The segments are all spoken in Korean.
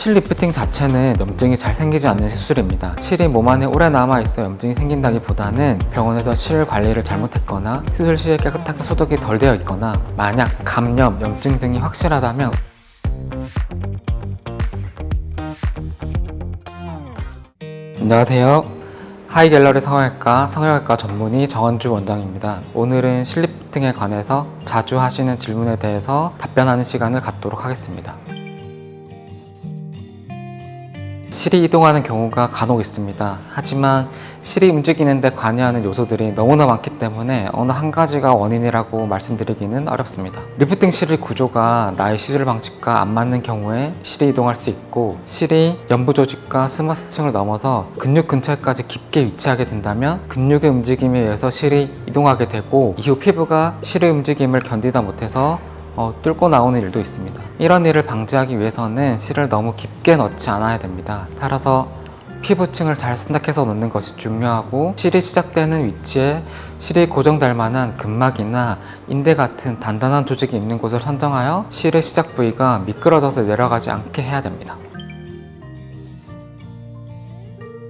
실 리프팅 자체는 염증이 잘 생기지 않는 시술입니다. 실이 몸 안에 오래 남아있어 염증이 생긴다기보다는 병원에서 실 관리를 잘못했거나 시술 시에 깨끗하게 소독이 덜 되어 있거나 만약 감염, 염증 등이 확실하다면 안녕하세요. 하이갤러리 성형외과 전문의 정원주 원장입니다. 오늘은 실 리프팅에 관해서 자주 하시는 질문에 대해서 답변하는 시간을 갖도록 하겠습니다. 실이 이동하는 경우가 간혹 있습니다. 하지만 실이 움직이는데 관여하는 요소들이 너무나 많기 때문에 어느 한 가지가 원인이라고 말씀드리기는 어렵습니다. 리프팅 실의 구조가 나의 시술 방식과 안 맞는 경우에 실이 이동할 수 있고, 실이 연부 조직과 스마스층을 넘어서 근육 근처에까지 깊게 위치하게 된다면 근육의 움직임에 의해서 실이 이동하게 되고, 이후 피부가 실의 움직임을 견디다 못해서 뚫고 나오는 일도 있습니다. 이런 일을 방지하기 위해서는 실을 너무 깊게 넣지 않아야 됩니다. 따라서 피부층을 잘 선택해서 넣는 것이 중요하고, 실이 시작되는 위치에 실이 고정될 만한 근막이나 인대 같은 단단한 조직이 있는 곳을 선정하여 실의 시작 부위가 미끄러져서 내려가지 않게 해야 됩니다.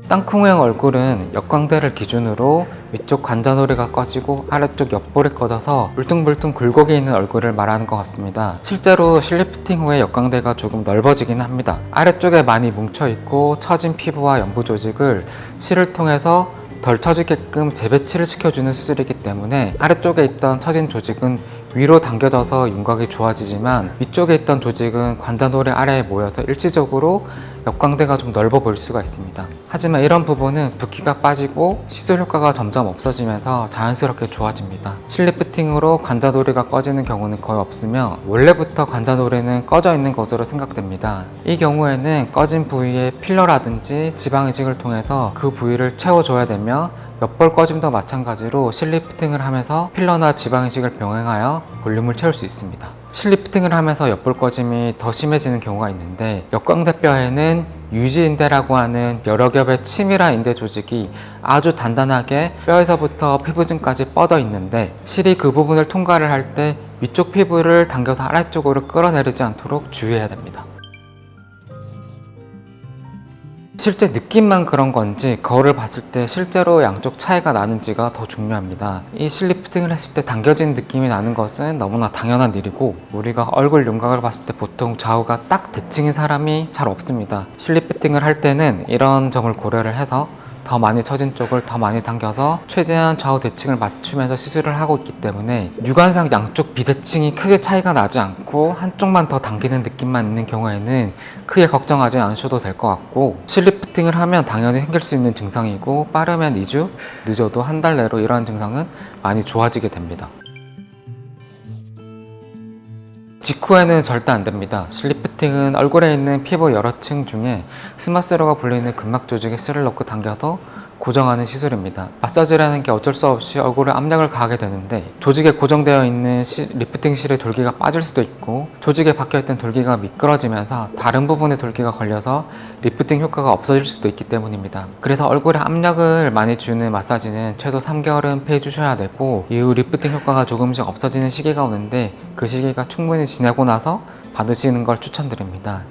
땅콩형 얼굴은 역광대를 기준으로 위쪽 관자놀이가 꺼지고 아래쪽 옆볼이 꺼져서 울퉁불퉁 굴곡이 있는 얼굴을 말하는 것 같습니다. 실제로 실 리프팅 후에 역광대가 조금 넓어지긴 합니다. 아래쪽에 많이 뭉쳐있고 처진 피부와 연부 조직을 실을 통해서 덜 처지게끔 재배치를 시켜주는 수술이기 때문에 아래쪽에 있던 처진 조직은 위로 당겨져서 윤곽이 좋아지지만, 위쪽에 있던 조직은 관자놀이 아래에 모여서 일시적으로 역광대가 좀 넓어 보일 수가 있습니다. 하지만 이런 부분은 붓기가 빠지고 시술 효과가 점점 없어지면서 자연스럽게 좋아집니다. 실 리프팅으로 관자놀이가 꺼지는 경우는 거의 없으며, 원래부터 관자놀이는 꺼져 있는 것으로 생각됩니다. 이 경우에는 꺼진 부위에 필러라든지 지방 이식을 통해서 그 부위를 채워줘야 되며, 옆볼 꺼짐도 마찬가지로 실 리프팅을 하면서 필러나 지방 이식을 병행하여 볼륨을 채울 수 있습니다. 실 리프팅을 하면서 옆볼 꺼짐이 더 심해지는 경우가 있는데, 역광대뼈에는 유지인대라고 하는 여러 겹의 치밀한 인대 조직이 아주 단단하게 뼈에서부터 피부층까지 뻗어 있는데, 실이 그 부분을 통과를 할 때 위쪽 피부를 당겨서 아래쪽으로 끌어내리지 않도록 주의해야 됩니다. 실제 느낌만 그런 건지 거울을 봤을 때 실제로 양쪽 차이가 나는지가 더 중요합니다. 이 실 리프팅을 했을 때 당겨진 느낌이 나는 것은 너무나 당연한 일이고, 우리가 얼굴 윤곽을 봤을 때 보통 좌우가 딱 대칭인 사람이 잘 없습니다. 실 리프팅을 할 때는 이런 점을 고려를 해서 더 많이 처진 쪽을 더 많이 당겨서 최대한 좌우 대칭을 맞추면서 시술을 하고 있기 때문에, 육안상 양쪽 비대칭이 크게 차이가 나지 않고 한쪽만 더 당기는 느낌만 있는 경우에는 크게 걱정하지 않으셔도 될 것 같고, 실 리프팅을 하면 당연히 생길 수 있는 증상이고, 빠르면 2주, 늦어도 한 달 내로 이러한 증상은 많이 좋아지게 됩니다. 직후에는 절대 안 됩니다. 실 리프팅은 얼굴에 있는 피부 여러 층 중에 스마스로가 불리는 근막 조직에 실을 넣고 당겨서 고정하는 시술입니다. 마사지라는 게 어쩔 수 없이 얼굴에 압력을 가하게 되는데, 조직에 고정되어 있는 리프팅 실의 돌기가 빠질 수도 있고, 조직에 박혀있던 돌기가 미끄러지면서 다른 부분에 돌기가 걸려서 리프팅 효과가 없어질 수도 있기 때문입니다. 그래서 얼굴에 압력을 많이 주는 마사지는 최소 3개월은 피해주셔야 되고, 이후 리프팅 효과가 조금씩 없어지는 시기가 오는데, 그 시기가 충분히 지나고 나서 받으시는 걸 추천드립니다.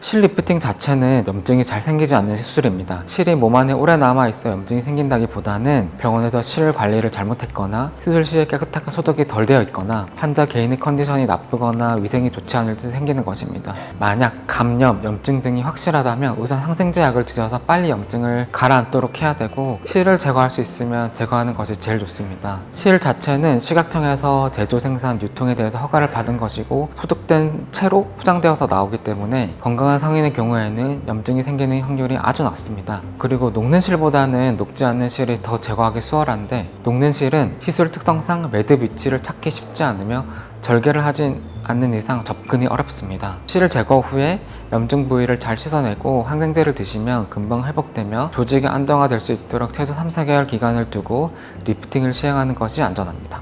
실 리프팅 자체는 염증이 잘 생기지 않는 시술입니다. 실이 몸 안에 오래 남아있어 염증이 생긴다기보다는 병원에서 실 관리를 잘못했거나 시술 시에 깨끗하게 소독이 덜 되어 있거나 환자 개인의 컨디션이 나쁘거나 위생이 좋지 않을 때 생기는 것입니다. 만약 감염, 염증 등이 확실하다면 우선 항생제 약을 드셔서 빨리 염증을 가라앉도록 해야 되고, 실을 제거할 수 있으면 제거하는 것이 제일 좋습니다. 실 자체는 식약청에서 제조, 생산, 유통에 대해서 허가를 받은 것이고, 소독된 채로 포장되어서 나오기 때문에 건강한 성인의 경우에는 염증이 생기는 확률이 아주 낮습니다. 그리고 녹는 실보다는 녹지 않는 실이 더 제거하기 수월한데, 녹는 실은 시술 특성상 매듭 위치를 찾기 쉽지 않으며 절개를 하지 않는 이상 접근이 어렵습니다. 실을 제거 후에 염증 부위를 잘 씻어내고 항생제를 드시면 금방 회복되며 조직이 안정화될 수 있도록 최소 3-4개월 기간을 두고 리프팅을 시행하는 것이 안전합니다.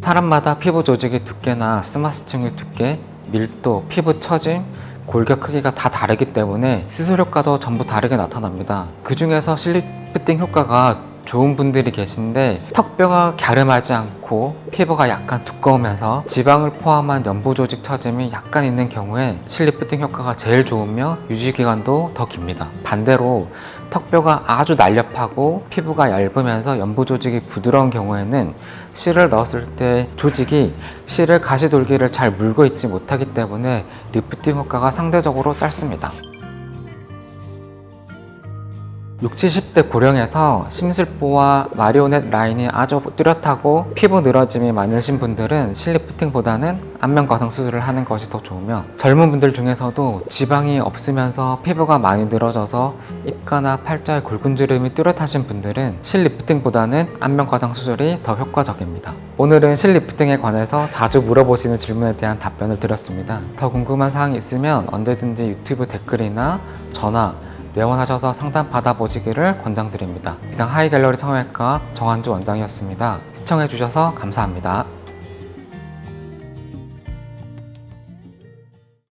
사람마다 피부 조직의 두께나 스마스층의 두께, 밀도, 피부 처짐, 골격 크기가 다 다르기 때문에 시술 효과도 전부 다르게 나타납니다. 그 중에서 실 리프팅 효과가 좋은 분들이 계신데 턱뼈가 갸름하지 않고 피부가 약간 두꺼우면서 지방을 포함한 연부 조직 처짐이 약간 있는 경우에 실리프팅 효과가 제일 좋으며 유지기간도 더 깁니다. 반대로 턱뼈가 아주 날렵하고 피부가 얇으면서 연부 조직이 부드러운 경우에는 실을 넣었을 때 조직이 실을 가시돌기를 잘 물고 있지 못하기 때문에 리프팅 효과가 상대적으로 짧습니다. 60, 70대 고령에서 심술보와 마리오넷 라인이 아주 뚜렷하고 피부 늘어짐이 많으신 분들은 실리프팅보다는 안면 과성 수술을 하는 것이 더 좋으며, 젊은 분들 중에서도 지방이 없으면서 피부가 많이 늘어져서 입가나 팔자에 굵은 주름이 뚜렷하신 분들은 실리프팅보다는 안면 과성 수술이 더 효과적입니다. 오늘은 실리프팅에 관해서 자주 물어보시는 질문에 대한 답변을 드렸습니다. 더 궁금한 사항이 있으면 언제든지 유튜브 댓글이나 전화, 내원하셔서 상담 받아보시기를 권장드립니다. 이상 하이갤러리 성형외과 정한주 원장이었습니다. 시청해주셔서 감사합니다.